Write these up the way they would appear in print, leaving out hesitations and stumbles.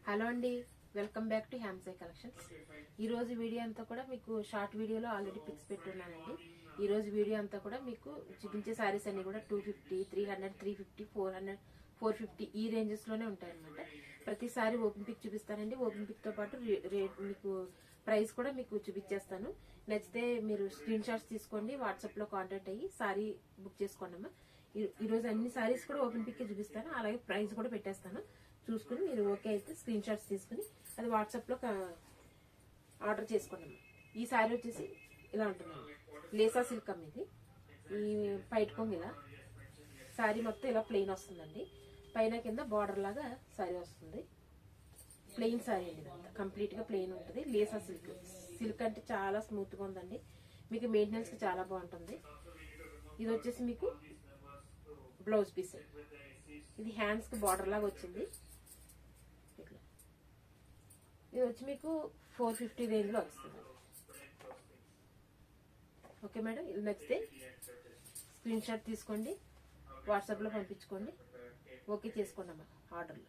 Hello అండి, welcome back to హ్యామ్సై collections. ఈ రోజు వీడియో అంతా కూడా మీకు షార్ట్ వీడియోలో ఆల్రెడీ పిక్స్ పెట్టున్నానండి. ఈ రోజు వీడియో అంతా కూడా మీకు చూపించే సారీస్ అన్ని కూడా 250, 300, 350, 400, 450 ఈ రేంజెస్ లోనే ఉంటాయన్నమాట. ప్రతిసారి ఓపెన్ పిక్ చూపిస్తానండి. ఓపెన్ పిక్ తో పాటు రేట్ మీకు ప్రైస్ కూడా మీకు చూపించేస్తాను. నచ్చితే మీరు స్క్రీన్ షాట్స్ తీసుకోండి, వాట్సాప్ లో కాంటాక్ట్ అయ్యి సారీ బుక్ చేసుకోండి అమ్మా. ఈ రోజు అన్ని సారీస్ కూడా ఓపెన్ పిక్ చూపిస్తాను, అలాగే ప్రైస్ కూడా పెట్టేస్తాను. చూసుకుని మీరు ఓకే అయితే స్క్రీన్ షాట్స్ తీసుకుని అది వాట్సాప్ లో ఆర్డర్ చేసుకోండి. ఈ సారీ వచ్చేసి ఇలా ఉంటుందండి, లేసా సిల్క్ అమ్మ. ఇది ఈ పైట్ కొంగు ఇలా సారీ మొత్తం ఇలా ప్లెయిన్ వస్తుందండి. పైన కింద బార్డర్ లాగా సారీ వస్తుంది. ప్లెయిన్ సారీ అండి, ఇదంతా కంప్లీట్ గా ప్లెయిన్ ఉంటుంది. లేసా సిల్క్, సిల్క్ అంటే చాలా స్మూత్ గా ఉందండి. మీకు మెయింటెనెన్స్ కి చాలా బాగుంటుంది. ఇది వచ్చేసి మీకు బ్లౌజ్ పీస్. ఇది హ్యాండ్స్ కి బార్డర్ లాగా వచ్చింది. ఇది వచ్చి మీకు 450 రేంజ్ లో వస్తుంది. ఓకే మేడం, ఇది నచ్చితే స్క్రీన్ షాట్ తీసుకోండి, వాట్సాప్ లో పంపించుకోండి, ఓకే చేసుకోండి అమ్మా ఆర్డర్లు.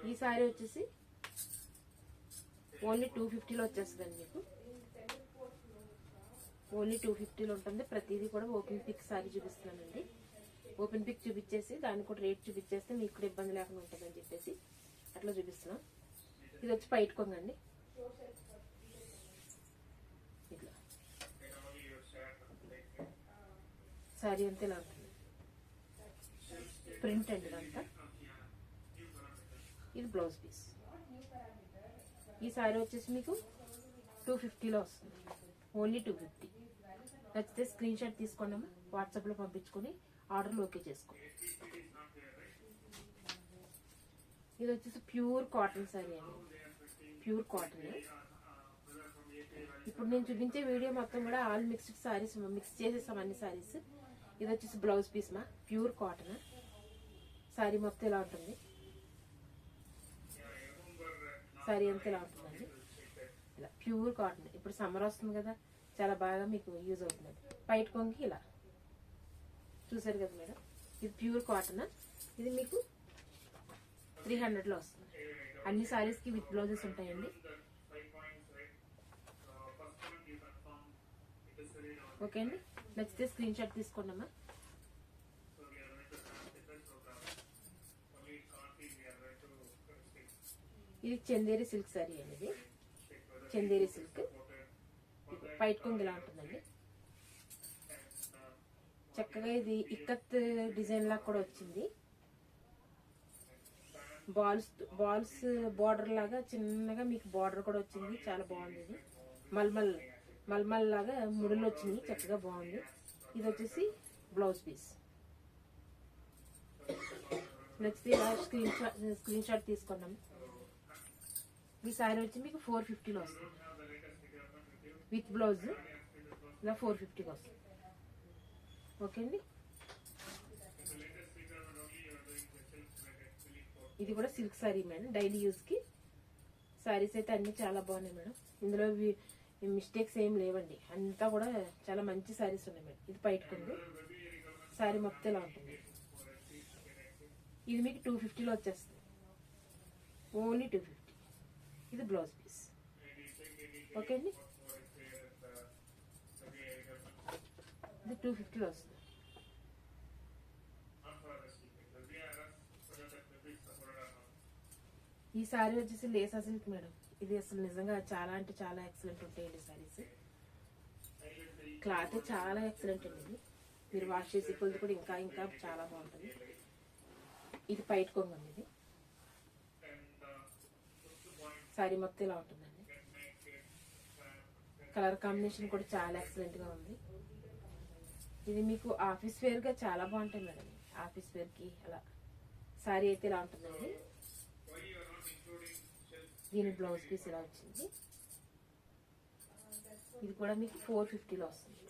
ఈ సారీ వచ్చేసి ఓన్లీ 250లో వచ్చేస్తుందండి. మీకు ఓన్లీ 250లో ఉంటుంది. ప్రతిదీ కూడా ఓపెన్ పిక్ సారీ చూపిస్తున్నానండి. ఓపెన్ పిక్ చూపించేసి దాన్ని కూడా రేట్ చూపించేస్తే మీకు కూడా ఇబ్బంది లేకుండా ఉంటుందని చెప్పేసి అట్లా చూపిస్తున్నాం. ఇది వచ్చి పైట్ కొంగండి. ఇట్లా సారీ అంతా ఇలా ఉంటుంది. ప్రింట్ అండి ఇదంతా. ఇది బ్లౌజ్ పీస్. ఈ సారీ వచ్చేసి మీకు 250లో వస్తుంది. ఓన్లీ 250. నచ్చితే స్క్రీన్ షాట్ తీసుకోండి, వాట్సాప్ లో పంపించుకొని ఆర్డర్లు ఓకే చేసుకోండి. ఇది వచ్చేసి ప్యూర్ కాటన్ సారీ అండి, ప్యూర్ కాటన్. ఇప్పుడు నేను చూపించే వీడియో మొత్తం కూడా ఆల్ మిక్స్డ్ సారీస్, మిక్స్ చేసేసాం అన్ని సారీస్. ఇది వచ్చేసి బ్లౌజ్ పీస్ మా, ప్యూర్ కాటన్. సారీ మొత్తం ఇలా ఉంటుంది. సారీ అంతా ఇలా ఉంటుందండి, ఇలా ప్యూర్ కాటన్. ఇప్పుడు సమ్మర్ వస్తుంది కదా, చాలా బాగా మీకు యూజ్ అవుతుంది. పైట్ కొంగి ఇలా చూసారు కదా మేడం. ఇది ప్యూర్ కాటన్. ఇది మీకు 300లో వస్తుంది. అన్ని సారీస్ కి విత్ బ్లౌజెస్ ఉంటాయండి. ఓకే అండి, నచ్చితే స్క్రీన్ షాట్ తీసుకోండి అమ్మా. ఇది చందేరి సిల్క్ సారీ అండి. ఇది చందేరి సిల్క్. పైట్ కొంగు ఇలా ఉంటుందండి. చక్కగా ఇది ఇక్కత్ డిజైన్ లాగా కూడా వచ్చింది. బాల్స్ బార్డర్ లాగా చిన్నగా మీకు బార్డర్ కూడా వచ్చింది. చాలా బాగుంది. ఇది మల్మల్ లాగా ముడులు వచ్చినాయి, చక్కగా బాగుంది. ఇది వచ్చేసి బ్లౌజ్ పీస్. నచ్చితే ఇలా స్క్రీన్ షాట్ తీసుకున్నాం. ఈ సారీ వచ్చి మీకు 450లో వస్తుంది. విత్ బ్లౌజ్ ఇలా 450కి వస్తుంది. ఓకే అండి, ఇది కూడా silk sorry madam. Daily use కి సారీస్ అయితే అన్ని చాలా బాగున్నాయి మేడం. ఇందులో మిస్టేక్స్ ఏం లేవండి, అంతా కూడా చాలా మంచి సారీస్ ఉన్నాయి మేడం. ఇది పైట్ కొంగు సారీ మొత్తం ఇలా ఉంటుంది. ఇది మీకు 250లో వచ్చేస్తుంది. ఓన్లీ 250. ఇది బ్లౌజ్ పీస్. ఓకే అండి, ఇది 250లో వస్తుంది. ఈ సారీ వచ్చేసి లేసా సిల్క్ మేడం. ఇది అసలు నిజంగా చాలా అంటే చాలా ఎక్సలెంట్ ఉంటాయండి సారీస్. క్లాత్ చాలా ఎక్సలెంట్ అండి. ఇది మీరు వాష్ చేసి కొద్ది కూడా ఇంకా ఇంకా చాలా బాగుంటుంది. ఇది పైట్ కొంగు అండి. ఇది సారీ మొత్తం ఇలా ఉంటుందండి. కలర్ కాంబినేషన్ కూడా చాలా ఎక్సలెంట్ గా ఉంది. ఇది మీకు ఆఫీస్ వేర్ గా చాలా బాగుంటాయి మేడం. ఆఫీస్ వేర్ కి అలా సారీ అయితే ఇలా ఉంటుందండి. దీని బ్లౌజ్ పీస్ ఇలా వచ్చింది. ఇది కూడా మీకు 450లో వస్తుంది.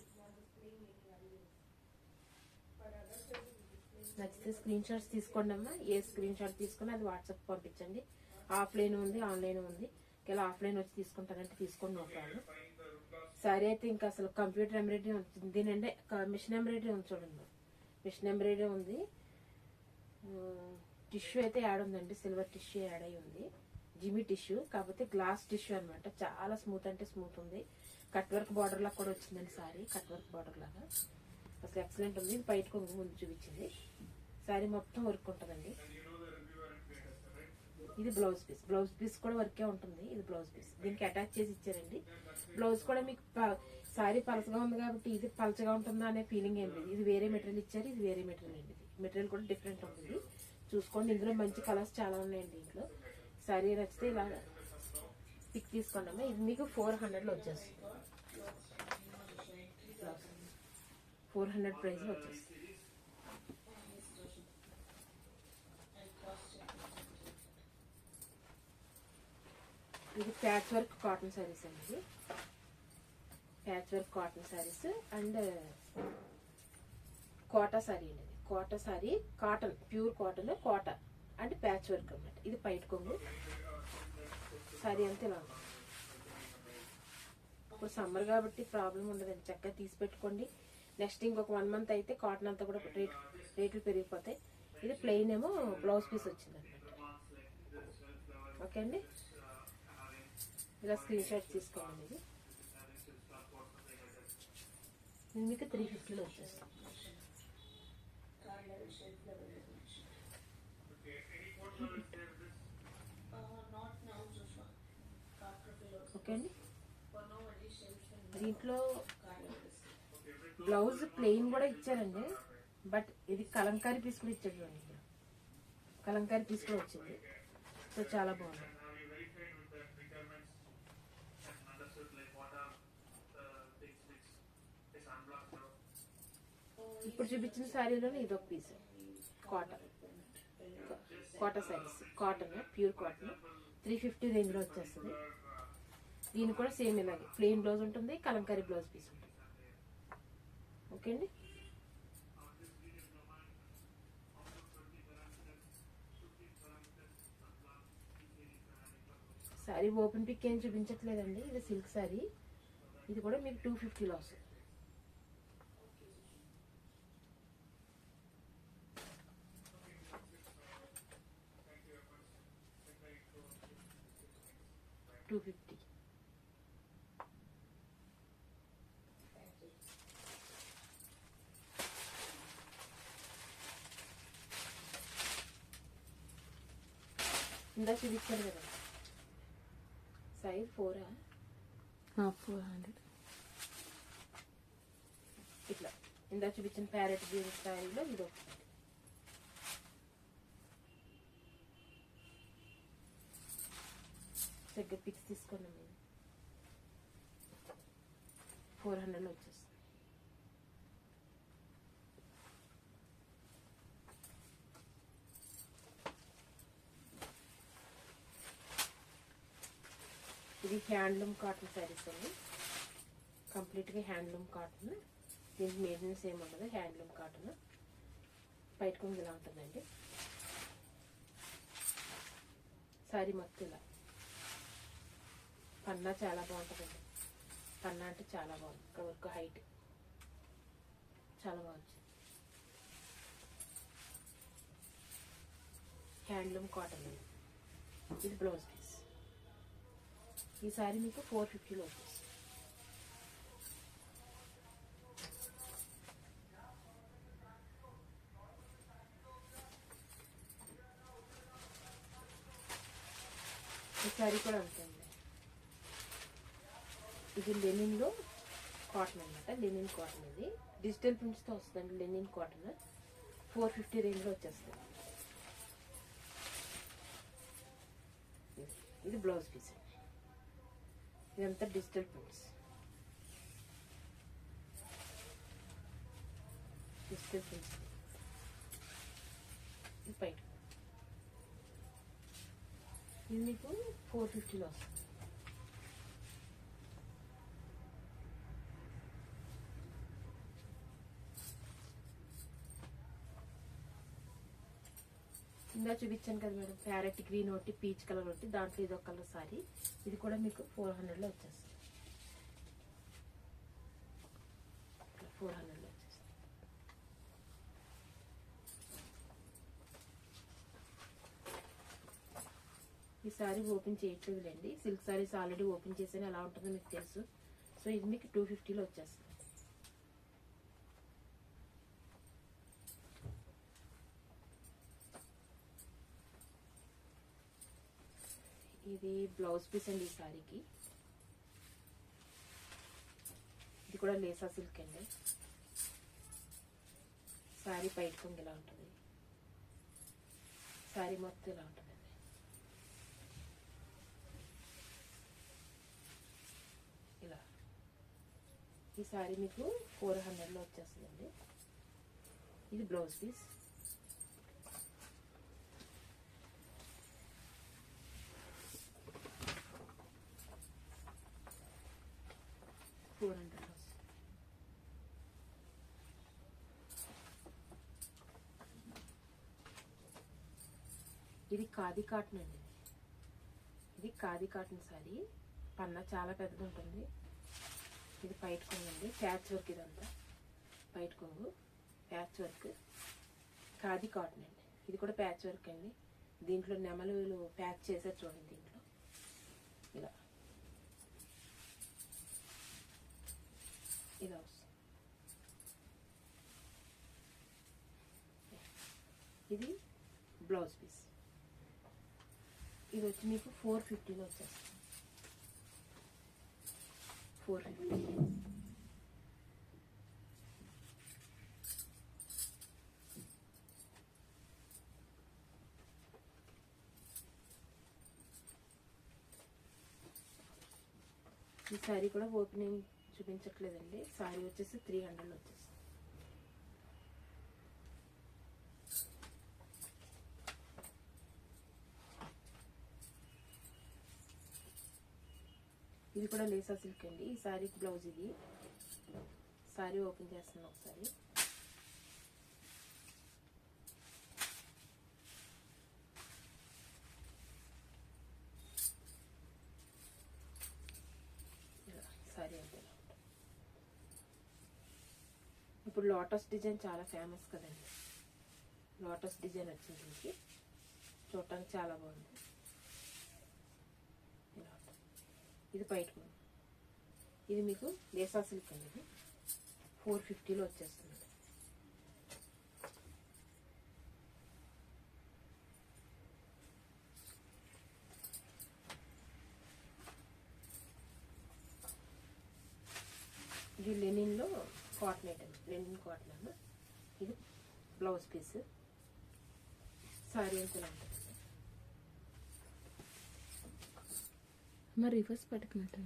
నచ్చితే స్క్రీన్ షాట్స్ తీసుకోండి అమ్మా. ఏ స్క్రీన్ షాట్ తీసుకుని అది వాట్సాప్ పంపించండి. ఆఫ్లైన్ ఉంది, ఆన్లైన్ ఉంది. ఇలా ఆఫ్లైన్ వచ్చి తీసుకుంటారంటే తీసుకోండి, నో ప్రాబ్లం. సారీ అయితే ఇంకా అసలు కంప్యూటర్ ఎంబ్రాయిడరీ ఉంటుంది. దీనంటే మిషన్ ఎంబ్రాయిడరీ ఉంది చూడండి. మిషన్ ఎంబ్రాయిడరీ ఉంది. టిష్యూ అయితే యాడ్ ఉందండి, సిల్వర్ టిష్యూ యాడ్ అయి ఉంది. జిమి టిష్యూ, కాకపోతే గ్లాస్ టిష్యూ అనమాట. చాలా స్మూత్ అంటే స్మూత్ ఉంది. కట్ వర్క్ బార్డర్ లాగా కూడా వచ్చిందండి సారీ. కట్ వర్క్ బార్డర్ లాగా అసలు ఎక్సలెంట్ ఉంది. ఇది బయట కొంగు ముందు చూపించింది. సారీ మొత్తం వర్క్ ఉంటుందండి. ఇది బ్లౌజ్ పీస్. బ్లౌజ్ పీస్ కూడా వర్కే ఉంటుంది. ఇది బ్లౌజ్ పీస్ దీనికి అటాచ్ చేసి ఇచ్చారండి. బ్లౌజ్ కూడా మీకు సారీ పలచగా ఉంది కాబట్టి ఇది పలచగా ఉంటుందా అనే ఫీలింగ్ ఏం లేదు. ఇది వేరే మెటీరియల్ ఇచ్చారు, ఇది వేరే మెటీరియల్ అండి. ఇది మెటీరియల్ కూడా డిఫరెంట్ ఉంటుంది. చూసుకోండి, ఇందులో మంచి కలర్స్ చాలా ఉన్నాయండి. ఇంట్లో సారీ నచ్చితే ఇలా పిక్ తీసుకోండి. ఇది మీకు 400లో వచ్చేస్తుంది. 400 ప్రైస్లో వచ్చేస్తుంది. ఇది ప్యాచ్ వర్క్ కాటన్ శారీస్ అండి. Patch work cotton saris and Kota sari అండి. Kota sari, cotton, pure cotton, Kota and patch work అన్నమాట. ఇది పైట కొంగు. శారీ అంతా ఇలా ఉంది. ఇప్పుడు సమ్మర్ కాబట్టి ప్రాబ్లం ఉండదండి, చక్కగా తీసి పెట్టుకోండి. నెక్స్ట్ ఇంకొక 1 మంత్ అయితే కాటన్ అంతా కూడా రేట్లు పెరిగిపోతాయి. ఇది ప్లెయిన్ ఏమో బ్లౌజ్ పీస్ వచ్చింది అనమాట. ఓకే అండి, ఇలా స్క్రీన్ షాట్ తీసుకోండి. ఇది మీకు 350లో వచ్చేస్తుంది. ఓకే అండి, దీంట్లో బ్లౌజ్ ప్లెయిన్ కూడా ఇచ్చారండి. బట్ ఇది కలంకారీ పీస్ కూడా ఇచ్చాడు చూడండి. కలంకారీ పీస్ కూడా వచ్చింది. సో చాలా బాగుంది. ఇప్పుడు చూపించిన శారీలోనే ఇదొక piece. Kota saris, cotton, pure cotton, 350 రేంజ్లో వచ్చేస్తుంది. దీని కూడా సేమ్ ఇలాగే ప్లెయిన్ బ్లౌజ్ ఉంటుంది, కలంకారీ బ్లౌజ్ పీస్ ఉంటుంది. ఓకే అండి, శారీ ఓపెన్ పిక్ ఏం చూపించట్లేదండి. ఇది సిల్క్ శారీ. ఇది కూడా మీకు 250లో వస్తుంది. ఇందా చూపించాను కదా, సైజ్ 400. ఇట్లా ఇందా చూపించిన ప్యారెట్ గ్రీన్ స్టైల్లో ఇది ఒకటి. దగ్గర పిక్స్ తీసుకున్నాం. మేము 400లో వచ్చేస్తుంది. ఇది హ్యాండ్లూమ్ కాటన్ శారీస్ అండి. కంప్లీట్గా హ్యాండ్లూమ్ కాటన్. దీనికి మెయింటెనెన్స్ ఏమి ఉండదు. Handloom cotton. బయట కొంగు ఇలా ఉంటుందండి. శారీ మొత్తం ఇలా. పన్నా చాలా బాగుంటుందండి. పన్నా అంటే చాలా బాగుంది. వర్క్ హైట్ చాలా బాగుంది. హ్యాండ్లూమ్ కాటన్ అండి. ఇది బ్లౌజ్ పీస్. ఈ సారీ మీకు 450లో వచ్చేస్తుంది. ఈ సారీ కూడా ఉంటుంది. ఇది లెనిన్లో కాటన్ అనమాట. Linen cotton. ఇది డిజిటల్ ప్రింట్స్తో వస్తుందండి. లెనిన్ కాటన్ 450 రేంజ్లో వచ్చేస్తుంది. ఇది బ్లౌజ్ పీస్. ఇదంతా డిజిటల్ ప్రింట్స్. Digital prints. ఇది పైన. ఇది మీకు 450లో వస్తుంది. ఇందా చూపించాను కదా మేడం, ప్యారెట్ గ్రీన్ ఒకటి, పీచ్ కలర్ ఒకటి, దాంట్లో ఇది ఒక కలర్ సారీ. ఇది కూడా మీకు 400లో వచ్చేస్తుంది. 400లో వచ్చేస్తుంది. ఈ సారీ ఓపెన్ చేయట్లేదులేండి, సిల్క్ సారీస్ ఆల్రెడీ ఓపెన్ చేసాను, ఎలా ఉంటుందో మీకు తెలుసు. సో ఇది మీకు 250లో వచ్చేస్తుంది. ఇది బ్లౌజ్ పీస్ అండి ఈ సారీకి. ఇది కూడా లేసా సిల్క్ అండి. సారీ పైట కొంగు ఇలా ఉంటుంది, సారీ మొత్తం ఇలా ఉంటుంది. ఇలా ఈ సారీ మీకు 400లో వచ్చేస్తుందండి. ఇది బ్లౌజ్ పీస్. ఇది ఖాదీ కాటన్ అండి. ఇది ఖాదీ కాటన్ సారీ. పన్నా చాలా పెద్దది ఉంటుంది. ఇది పైట కొంగు అండి, ప్యాచ్ వర్క్. ఇదంతా పైట కొంగు ప్యాచ్ వర్క్, ఖాదీ కాటన్ అండి. ఇది కూడా ప్యాచ్ వర్క్ అండి. దీంట్లో నెమలు ప్యాచ్ చేసారు చూడండి. దీంట్లో ఇలా ఇలా వస్తుంది. ఇది బ్లౌజ్ పీస్. ఇది వచ్చి మీకు 450లో వచ్చేస్తుంది. 450. ఈ సారీ కూడా ఓపెనింగ్ చూపించట్లేదండి. సారీ వచ్చేసి 300లో వచ్చేస్తుంది. ఇది కూడా లేసా సిల్క్ అండి. ఈ సారీకి బ్లౌజ్ ఇది. సారీ ఓపెన్ చేస్తున్నాను ఒకసారి. సారీ అంటే ఇప్పుడు లోటస్ డిజైన్ చాలా ఫేమస్ కదండి. లోటస్ డిజైన్ వచ్చింది దీనికి, చూడటానికి చాలా బాగుంది. ఇది బయట. ఇది మీకు లేసా సిల్క్ అండి. ఇది 450లో వచ్చేస్తుంది. ఇది లెనిన్లో కాటన్ ఐటమ్, లెనిన్ కాటన్ అన్న. ఇది బ్లౌజ్ పీస్. సారీ అంతా ఉంటుంది. మరి రివర్స్ పట్టుకున్నట్టు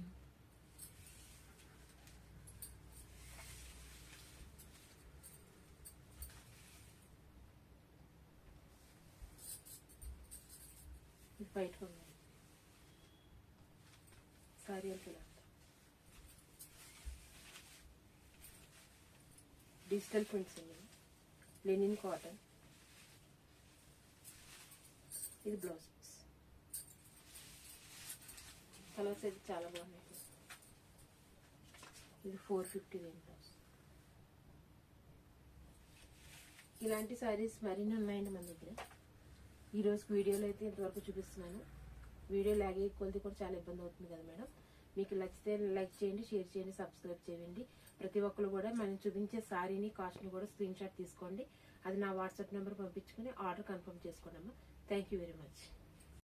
బయట ఉన్నాయి. సారీ అంతా డిజిటల్ ప్రింట్స్ అండి. Linen cotton. ఇది బ్లౌజ్ పీస్. కలర్స్ అయితే చాలా బాగున్నాయి. ఇది 450 రేంజ్. ఇలాంటి సారీస్ మరిన్ని ఉన్నాయండి మన దగ్గర. ఈరోజు వీడియోలో అయితే ఇంతవరకు చూపిస్తున్నాను. వీడియో లాగే కొలిది కూడా చాలా ఇబ్బంది అవుతుంది కదా మేడం. మీకు నచ్చితే లైక్ చేయండి, షేర్ చేయండి, సబ్స్క్రైబ్ చేయండి. ప్రతి ఒక్కరు కూడా మనం చూపించే సారీని కాస్ట్ని కూడా స్క్రీన్ షాట్ తీసుకోండి. అది నా వాట్సాప్ నెంబర్ పంపించుకుని ఆర్డర్ కన్ఫర్మ్ చేసుకోండి అమ్మా. Thank you very much.